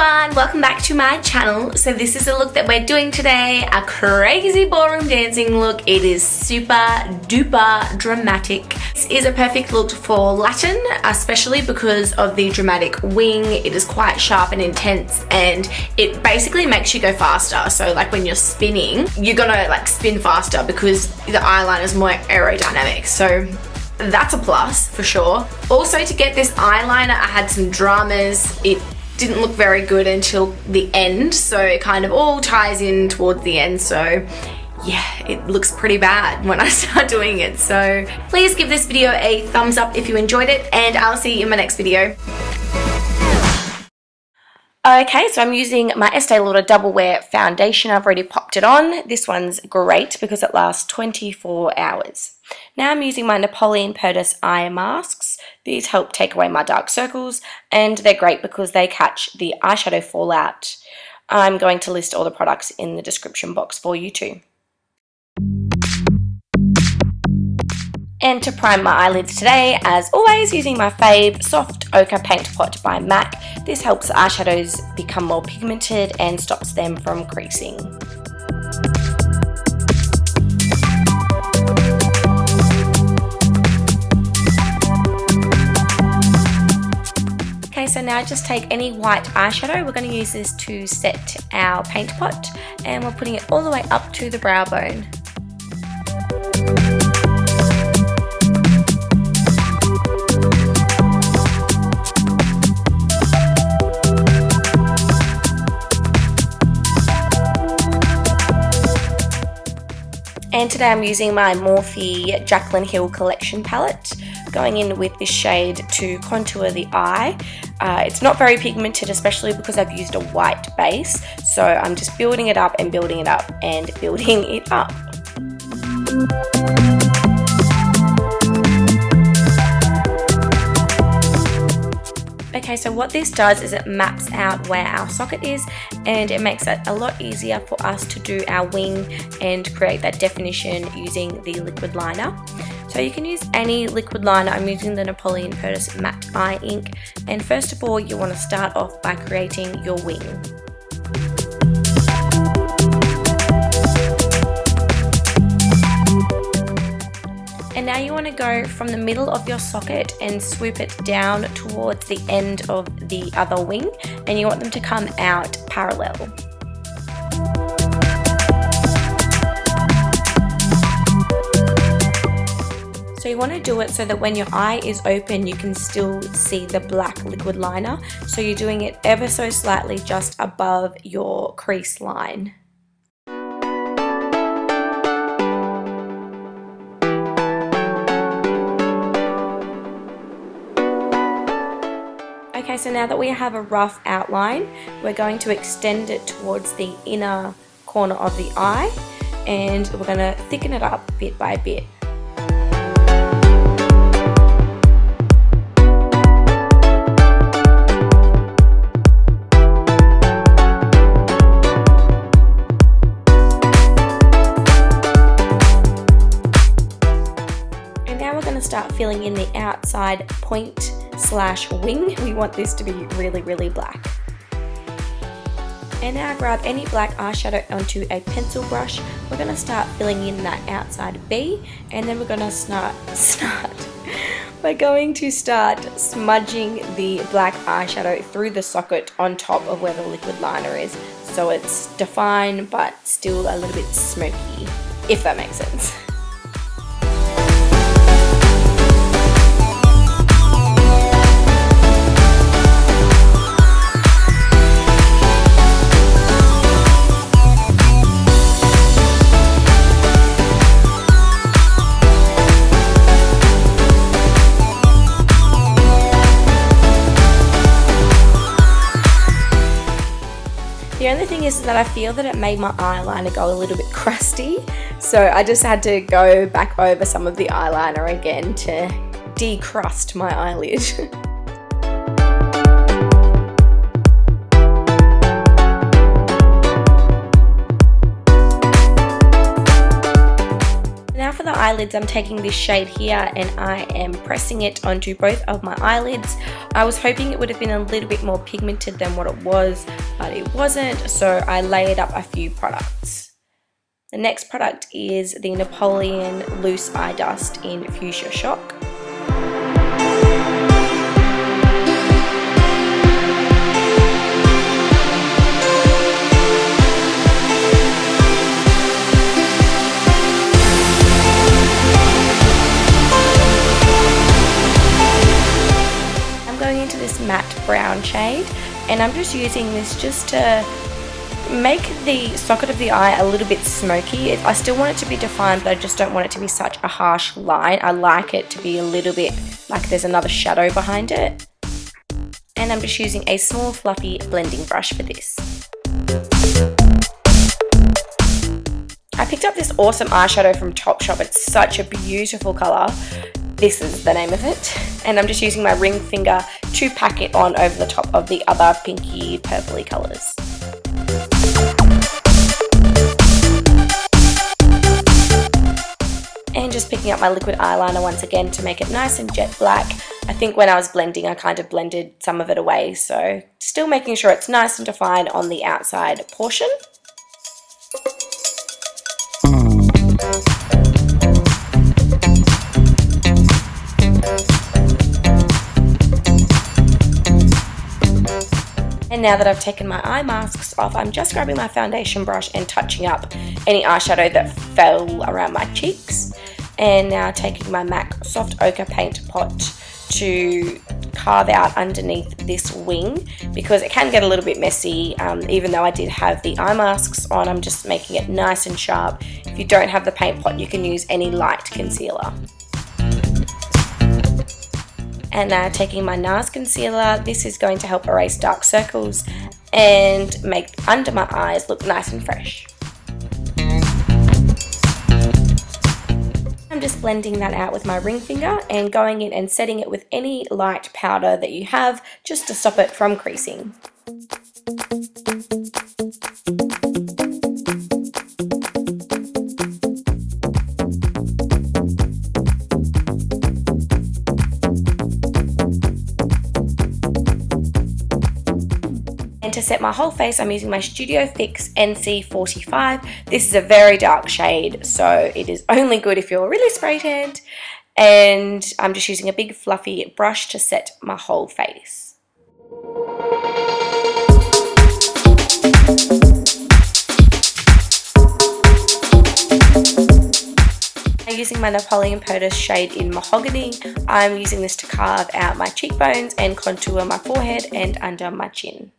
everyone, welcome back to my channel. So this is the look that we're doing today, a crazy ballroom dancing look. It is super duper dramatic. This is a perfect look for Latin, especially because of the dramatic wing. It is quite sharp and intense, and it basically makes you go faster. So like when you're spinning, you're gonna like spin faster because the eyeliner is more aerodynamic. So that's a plus for sure. Also, to get this eyeliner, I had some dramas. It didn't look very good until the end, so it kind of all ties in towards the end. So yeah, it looks pretty bad when I start doing it. So please give this video a thumbs up if you enjoyed it, and I'll see you in my next video. Okay, so I'm using my Estee Lauder Double Wear Foundation. I've already popped it on. This one's great because it lasts 24 hours. Now I'm using my Napoleon Perdis eye masks. These help take away my dark circles, and they're great because they catch the eyeshadow fallout. I'm going to list all the products in the description box for you too. And to prime my eyelids today, as always, using my fave Soft Ochre Paint Pot by MAC. This helps eyeshadows become more pigmented and stops them from creasing. Okay, so now just take any white eyeshadow. We're going to use this to set our paint pot, and we're putting it all the way up to the brow bone. And today I'm using my Morphe Jaclyn Hill Collection palette, going in with this shade to contour the eye. It's not very pigmented, especially because I've used a white base, so I'm just building it up and building it up and building it up. Okay, so what this does is it maps out where our socket is, and it makes it a lot easier for us to do our wing and create that definition using the liquid liner. So you can use any liquid liner. I'm using the Napoleon Perdis Matte Eye Ink, and first of all you want to start off by creating your wing. And now you want to go from the middle of your socket and swoop it down towards the end of the other wing, and you want them to come out parallel. So you want to do it so that when your eye is open you can still see the black liquid liner. So you're doing it ever so slightly just above your crease line. Okay, so now that we have a rough outline, we're going to extend it towards the inner corner of the eye, and we're going to thicken it up bit by bit. And now we're going to start filling in the outside point slash wing. We want this to be really, really black. And now grab any black eyeshadow onto a pencil brush. We're going to start filling in that outside V, and then we're going to start smudging the black eyeshadow through the socket on top of where the liquid liner is, so it's defined but still a little bit smoky, if that makes sense. The only thing is that I feel that it made my eyeliner go a little bit crusty, so I just had to go back over some of the eyeliner again to decrust my eyelid. Now for the eyelids, I'm taking this shade here and I am pressing it onto both of my eyelids. I was hoping it would have been a little bit more pigmented than what it was, but it wasn't, so I layered up a few products. The next product is the Napoleon Loose Eye Dust in Fuchsia Shock. Into this matte brown shade, and I'm just using this just to make the socket of the eye a little bit smoky. I still want it to be defined, but I just don't want it to be such a harsh line. I like it to be a little bit like there's another shadow behind it. And I'm just using a small fluffy blending brush for this. I picked up this awesome eyeshadow from Topshop. It's such a beautiful colour. This is the name of it, and I'm just using my ring finger to pack it on over the top of the other pinky purpley colours. And just picking up my liquid eyeliner once again to make it nice and jet black. I think when I was blending I kind of blended some of it away, so still making sure it's nice and defined on the outside portion. And now that I've taken my eye masks off, I'm just grabbing my foundation brush and touching up any eyeshadow that fell around my cheeks. And now taking my MAC Soft Ochre paint pot to carve out underneath this wing, because it can get a little bit messy. Even though I did have the eye masks on, I'm just making it nice and sharp. If you don't have the paint pot, you can use any light concealer. And now taking my Nars Concealer, this is going to help erase dark circles and make under my eyes look nice and fresh. I'm just blending that out with my ring finger and going in and setting it with any light powder that you have, just to stop it from creasing. To set my whole face, I'm using my Studio Fix NC42. This is a very dark shade, so it is only good if you're really spray tanned. And I'm just using a big fluffy brush to set my whole face. I'm using my Napoleon Perdis shade in Mahogany. I'm using this to carve out my cheekbones and contour my forehead and under my chin.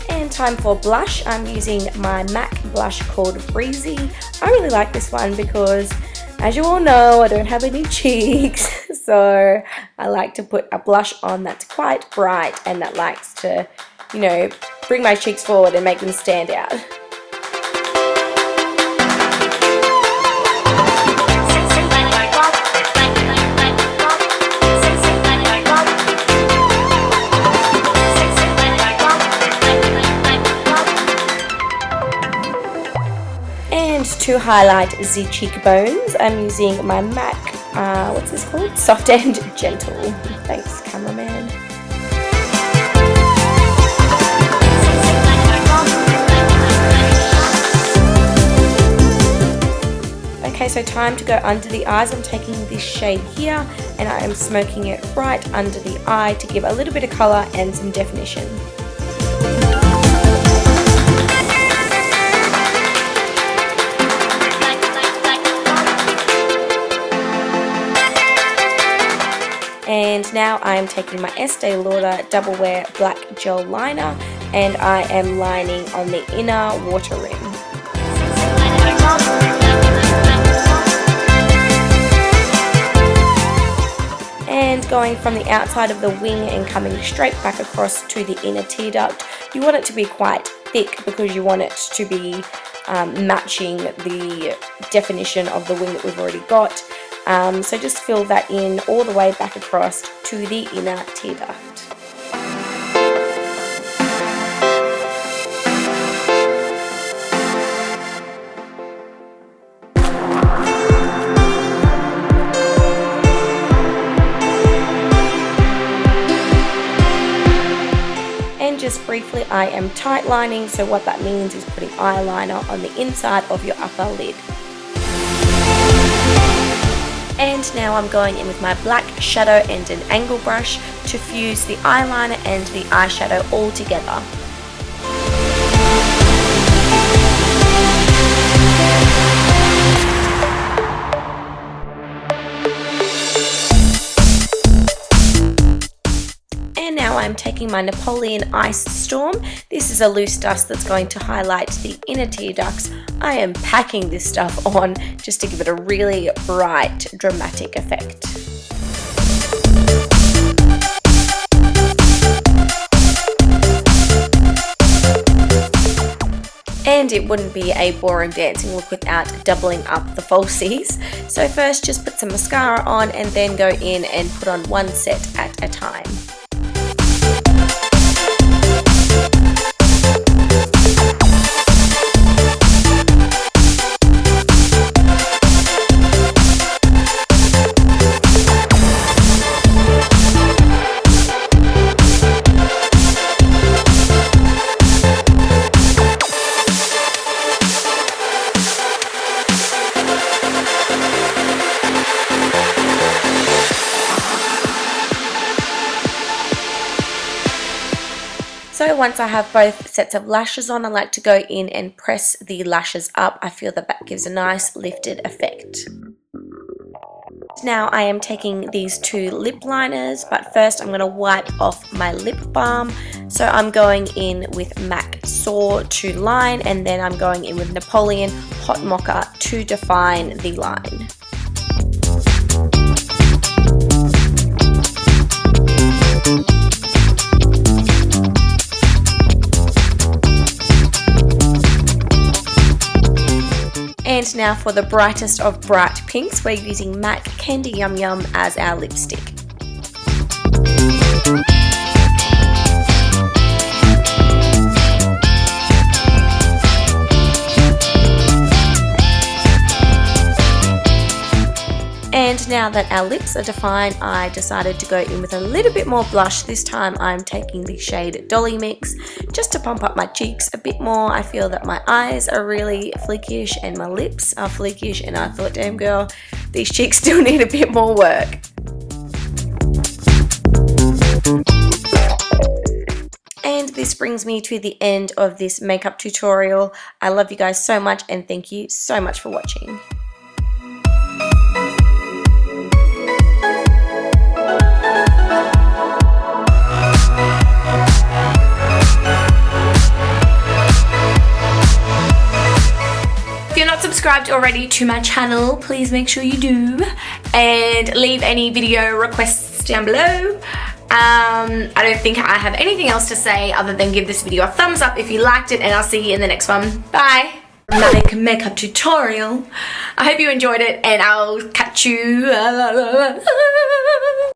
And time for blush. I'm using my MAC blush called Breezy. I really like this one because, as you all know, I don't have any cheeks, so I like to put a blush on that's quite bright and that likes to, you know, bring my cheeks forward and make them stand out. To highlight the cheekbones, I'm using my MAC, what's this called? Soft and Gentle. Thanks, cameraman. Okay, so time to go under the eyes. I'm taking this shade here and I am smoking it right under the eye to give a little bit of colour and some definition. And now I am taking my Estee Lauder Double Wear Black Gel Liner and I am lining on the inner water rim. And going from the outside of the wing and coming straight back across to the inner tear duct. You want it to be quite thick because you want it to be matching the definition of the wing that we've already got. So just fill that in all the way back across to the inner tear duct. Just briefly, I am tight lining, so what that means is putting eyeliner on the inside of your upper lid. And now I'm going in with my black shadow and an angle brush to fuse the eyeliner and the eyeshadow all together. Now I'm taking my Napoleon Ice Storm. This is a loose dust that's going to highlight the inner tear ducts. I am packing this stuff on just to give it a really bright, dramatic effect. And it wouldn't be a ballroom dancing look without doubling up the falsies. So first just put some mascara on and then go in and put on one set at a time. So once I have both sets of lashes on, I like to go in and press the lashes up. I feel that that gives a nice lifted effect. Now I am taking these two lip liners, but first I'm going to wipe off my lip balm. So I'm going in with MAC Soar to line, and then I'm going in with Napoleon Hot Mocha to define the line. And now for the brightest of bright pinks, we're using MAC Candy Yum Yum as our lipstick. And now that our lips are defined, I decided to go in with a little bit more blush. This time I'm taking the shade Dolly Mix just to pump up my cheeks a bit more. I feel that my eyes are really fleekish and my lips are fleekish, and I thought, damn girl, these cheeks still need a bit more work. And this brings me to the end of this makeup tutorial. I love you guys so much and thank you so much for watching. Subscribed already to my channel, please make sure you do, and leave any video requests down below. I don't think I have anything else to say other than give this video a thumbs up if you liked it, and I'll see you in the next one. Bye. Dramatic makeup tutorial. I hope you enjoyed it, and I'll catch you